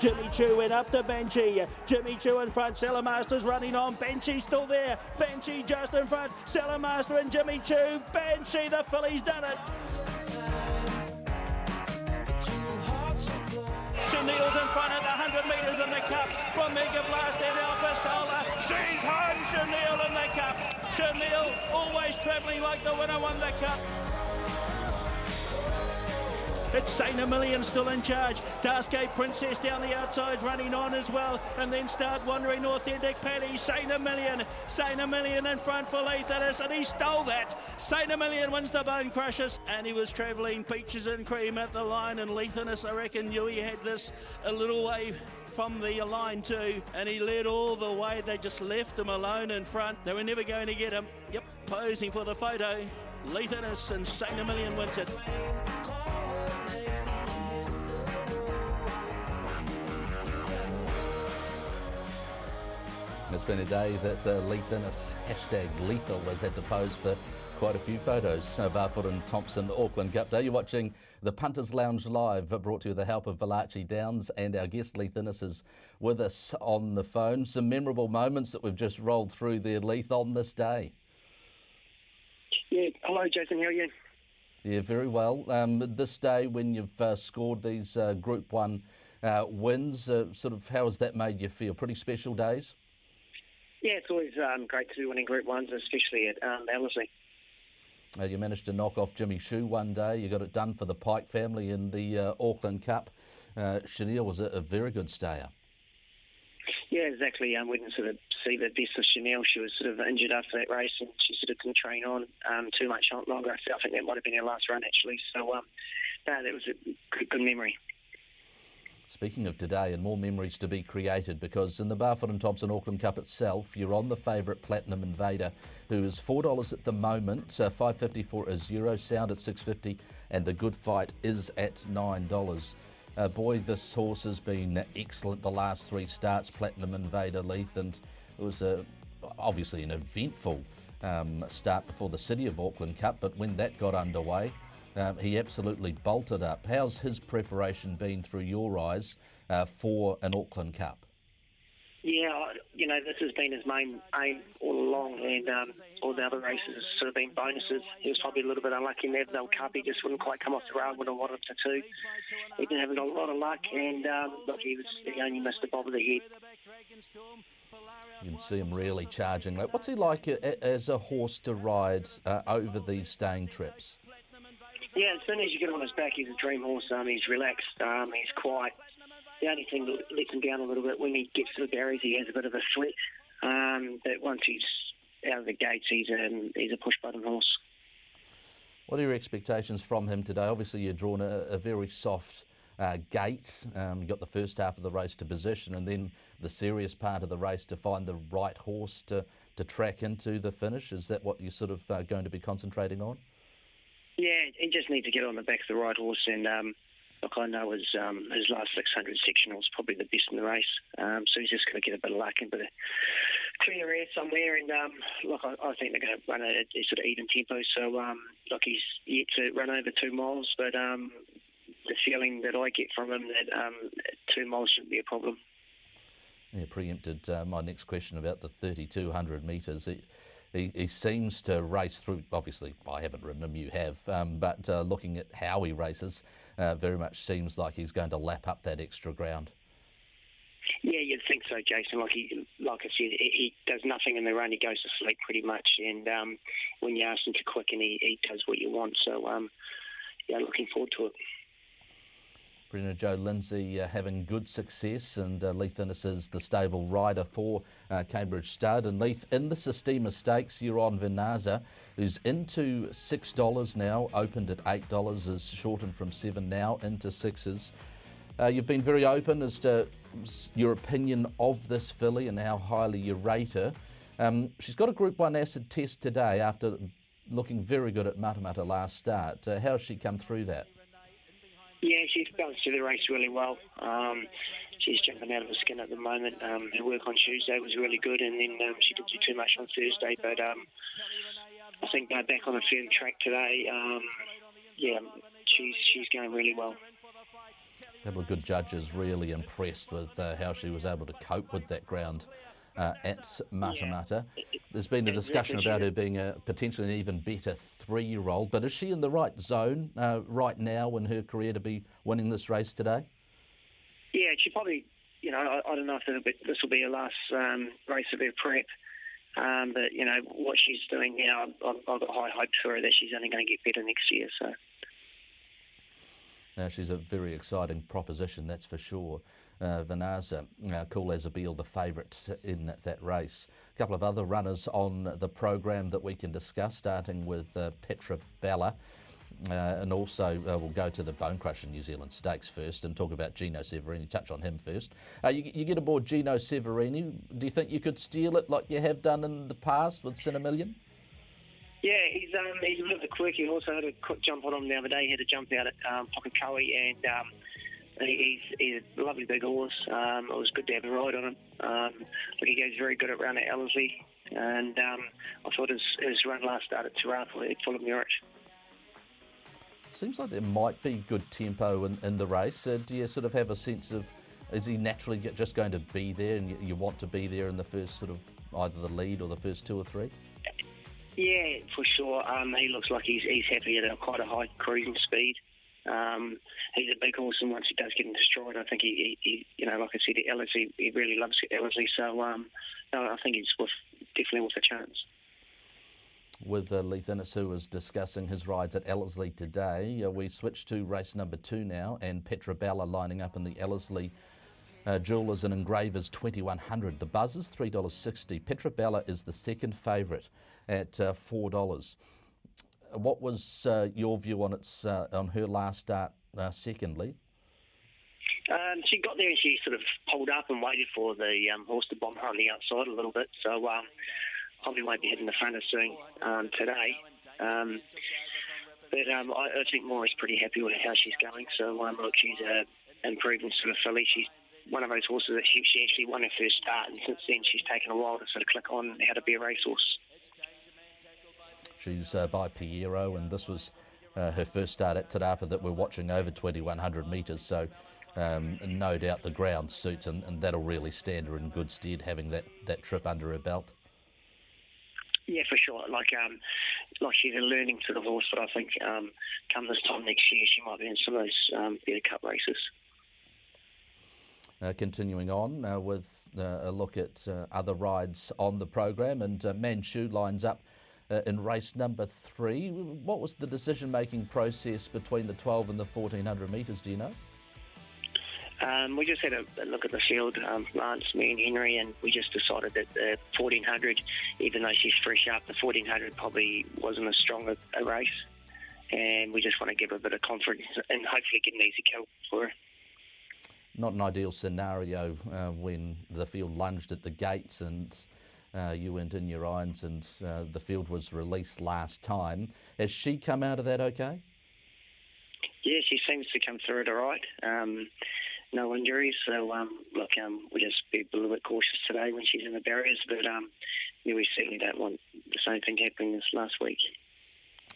Jimmy Choo went up to Banshee. Jimmy Choo in front. Cellarmaster's running on. Banshee still there. Banshee just in front. Cellarmaster and Jimmy Choo. Banshee, the filly's done it. Chanel's in front at the 100 metres in the cup from Mega Blast and El Pistola. She's home, Chanel in the cup. Chanel always travelling like the winner won the cup. It's Saint Emilion still in charge. Darsgate Princess down the outside running on as well. And then Start Wandering, Authentic Paddy. Saint Emilion in front for Leith, and he stole that. Saint Emilion wins the Bone Crushers. And he was travelling peaches and cream at the line. And Leith, I reckon Yui had this a little way from the line too. And he led all the way. They just left him alone in front. They were never going to get him. Yep, posing for the photo. Leith and Saint Emilion wins it. It's been a day that Leith Innes, hashtag lethal, has had to pose for quite a few photos. Barfoot and Thompson, Auckland Cup Day. You're watching the Punters Lounge Live, brought to you with the help of Valachi Downs, and our guest Leith Innes is with us on the phone. Some memorable moments that we've just rolled through there, Leith, on this day. Yeah, hello Jason, how are you? Yeah, very well. This day when you've scored these Group 1 wins, sort of how has that made you feel? Pretty special days? Yeah, it's always great to be winning Group 1s, especially at Ellerslie. You managed to knock off Jimmy Choo one day. You got it done for the Pike family in the Auckland Cup. Chanel was a very good stayer. Yeah, exactly. We didn't sort of see the best of Chanel. She was sort of injured after that race and she sort of couldn't train on too much longer. I think that might have been her last run, actually. So, no, that was a good memory. Speaking of today, and more memories to be created, because in the Barfoot and Thompson Auckland Cup itself, you're on the favourite Platinum Invader, who is $4 at the moment, $5.50 for a Zero, Sound at $6.50, and the Good Fight is at $9. Boy, this horse has been excellent the last 3 starts, Platinum Invader, Leith, and it was obviously an eventful start before the City of Auckland Cup, but when that got underway, he absolutely bolted up. How's his preparation been through your eyes for an Auckland Cup? Yeah, this has been his main aim all along, and all the other races have sort of been bonuses. He was probably a little bit unlucky in the Evandale Cup. He just wouldn't quite come off the rail when I wanted to. He didn't have a lot of luck, and he only missed the bob of the head. You can see him really charging. What's he like as a horse to ride over these staying trips? Yeah, as soon as you get on his back, he's a dream horse. He's relaxed, he's quiet. The only thing that lets him down a little bit when he gets to the barriers, he has a bit of a sweat. But once he's out of the gates, he's a push-button horse. What are your expectations from him today? Obviously, you're drawn a very soft gate. You got the first half of the race to position, and then the serious part of the race to find the right horse to track into the finish. Is that what you're sort of going to be concentrating on? Yeah, he just needs to get on the back of the right horse, and look, I know his last 600 sectional was probably the best in the race, so he's just going to get a bit of luck and a bit of clear air somewhere, and look, I think they're going to run at a sort of even tempo, so look, he's yet to run over 2 miles, but the feeling that I get from him that 2 miles shouldn't be a problem. Yeah, preempted my next question about the 3,200 metres. He seems to race through, obviously I haven't ridden him, you have, but looking at how he races, very much seems like he's going to lap up that extra ground. Yeah, you'd think so, Jason. Like I said, he does nothing in the run, he goes to sleep pretty much, and when you ask him to quicken, he does what you want, so yeah, looking forward to it. Brenna Joe Lindsay having good success, and Leith Innes is the stable rider for Cambridge Stud. And Leith, in the Sistema Stakes, you're on Vinaza, who's into $6 now, opened at $8, is shortened from 7 now into 6s. You've been very open as to your opinion of this filly and how highly you rate her. She's got a Group 1 acid test today after looking very good at Matamata last start. How has she come through that? Yeah, she's balanced through the race really well. She's jumping out of her skin at the moment. Her work on Tuesday was really good, and then she didn't do too much on Thursday. But I think back on a firm track today, yeah, she's going really well. A couple of good judges really impressed with how she was able to cope with that ground at Matamata. There's been a discussion about her being potentially an even better 3-year-old, but is she in the right zone right now in her career to be winning this race today? Yeah, she probably, I don't know if this will be her last race of her prep, but, what she's doing now, I've got high hopes for her that she's only going to get better next year. So. She's a very exciting proposition, that's for sure. Vanaza, Cool as a Beal, the favourite in that race. A couple of other runners on the program that we can discuss, starting with Petra Bella. And also we'll go to the Bone Crusher New Zealand Stakes first and talk about Gino Severini, touch on him first. You get aboard Gino Severini, do you think you could steal it like you have done in the past with Cinnamillion? Yeah, he's a little bit quirky. He also had a quick jump on him the other day. He had a jump out at Pokakoe, and he's a lovely big horse. It was good to have a ride on him. But he goes very good at round at Ellerslie, and I thought his run last start at Te Rapa was full of merit. Seems like there might be good tempo in the race. Do you sort of have a sense of, is he naturally just going to be there and you want to be there in the first sort of either the lead or the first 2 or 3? Yeah, for sure. He looks like he's happy at quite a high cruising speed. He's a big horse, and once he does get into stride, I think he like I said, at Ellerslie, he really loves Ellerslie. So no, I think he's definitely worth a chance. With Leith Innes, who was discussing his rides at Ellerslie today, we switch to race number 2 now, and Petra Bella lining up in the Ellerslie Jewelers and Engravers 2100. The buzz is $3.60. Petra Bella is the second favourite at $4. What was your view on her last start, secondly? She got there and she sort of pulled up and waited for the horse to bomb her on the outside a little bit. So probably won't be hitting the front of soon today. But I think Maura's pretty happy with how she's going. So look, she's an improving sort of filly. She's one of those horses that she actually won her first start, and since then she's taken a while to sort of click on how to be a racehorse. She's by Piero, and this was her first start at Te Rapa that we're watching over 2,100 metres, so no doubt the ground suits, and that'll really stand her in good stead, having that trip under her belt. Yeah, for sure. Like she's a learning sort of horse, but I think come this time next year she might be in some of those better cup races. Continuing on with a look at other rides on the program, and Manchu lines up in race number 3. What was the decision-making process between the 12 and the 1,400 metres, do you know? We just had a look at the field, Lance, me and Henry, and we just decided that the 1,400, even though she's fresh up, the 1,400 probably wasn't as strong a race, and we just want to give her a bit of confidence and hopefully get an easy kill for her. Not an ideal scenario when the field lunged at the gates and you went in your irons and the field was released last time. Has she come out of that okay? Yeah, she seems to come through it all right. No injuries, so look, we'll just be a little bit cautious today when she's in the barriers, but we certainly don't want the same thing happening as last week.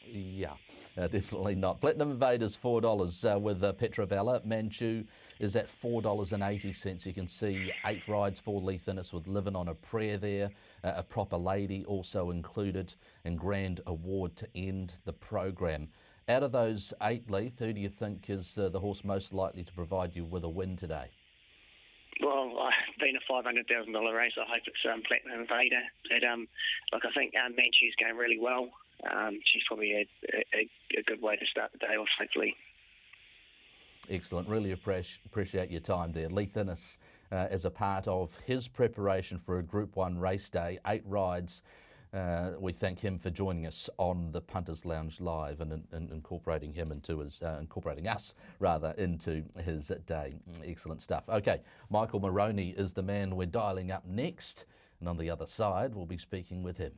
Yeah, definitely not. Platinum Invaders $4 with Petra Bella. Manchu is at $4.80. You can see 8 rides for Leith Innes with Living on a Prayer there, a Proper Lady also included, and Grand Award to end the program. Out of those 8, Leith, who do you think is the horse most likely to provide you with a win today? Well, being a $500,000 race, I hope it's Platinum Invader. But I think Manchu's going really well. She's probably a good way to start the day off, hopefully. Excellent. Really appreciate your time there. Leith Innes, as a part of his preparation for a Group 1 race day, 8 rides. We thank him for joining us on the Punters Lounge Live and incorporating him into his, incorporating us rather into his day. Excellent stuff. Okay, Michael Moroney is the man we're dialing up next, and on the other side we'll be speaking with him.